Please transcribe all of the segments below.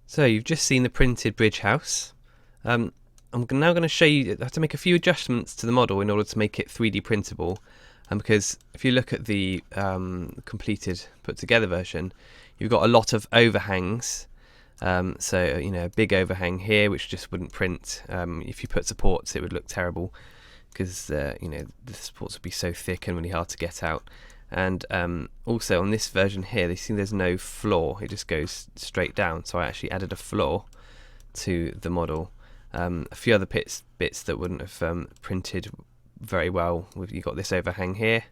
So you've just seen the printed bridge house. I'm now going to show you, I have to make a few adjustments to the model in order to make it 3D printable. Because if you look at the completed, put together version, you've got a lot of overhangs. So, you know, a big overhang here, which just wouldn't print. If you put supports, it would look terrible because, you know, the supports would be so thick and really hard to get out. And also on this version here, they see there's no floor, it just goes straight down. So I actually added a floor to the model. A few other bits that wouldn't have printed very well. You've got this overhang here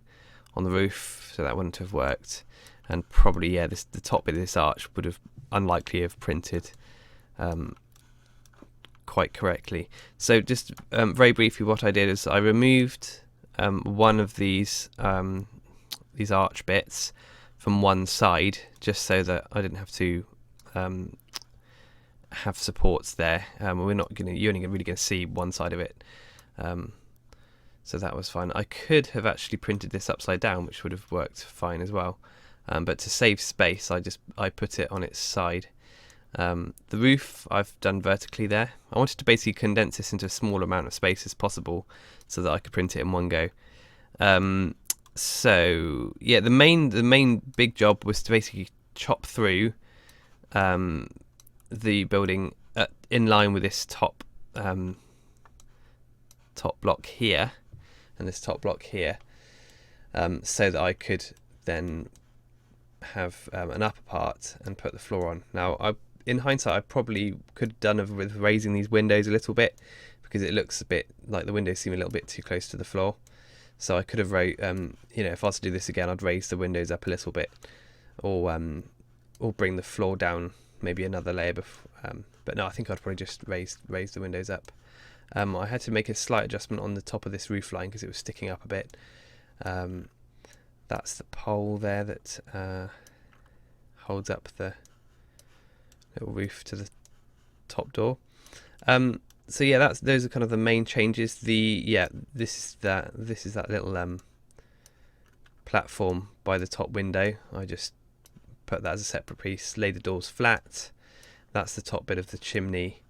on the roof, so that wouldn't have worked. And probably, yeah, the top bit of this arch would have unlikely have printed quite correctly. So just very briefly, what I did is I removed one of these arch bits from one side, just so that I didn't have to have supports there. We're not gonna, you're only really going to see one side of it, so that was fine. I could have actually printed this upside down, which would have worked fine as well, but to save space, I put it on its side. The roof I've done vertically there. I wanted to basically condense this into a small amount of space as possible, so that I could print it in one go. So yeah, the main big job was to basically chop through the building in line with this top block here and this top block here, so that I could then have an upper part and put the floor on. Now, in hindsight, I probably could have done with raising these windows a little bit, because it looks a bit like the windows seem a little bit too close to the floor. So I could have, you know, if I was to do this again, I'd raise the windows up a little bit, or bring the floor down maybe another layer. But no, I think I'd probably just raise the windows up. I had to make a slight adjustment on the top of this roof line because it was sticking up a bit. That's the pole there that holds up the little roof to the top door. So yeah, those are kind of the main changes. This is that little platform by the top window. I just put that as a separate piece, lay the doors flat. That's the top bit of the chimney,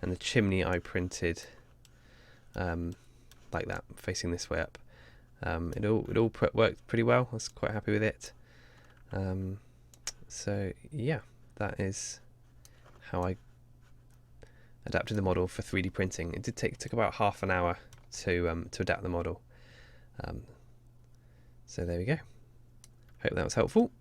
and the chimney I printed like that, facing this way up. It all worked pretty well. I was quite happy with it. So yeah, that is how I adapted the model for 3D printing. It took about half an hour to adapt the model. So there we go. Hope that was helpful.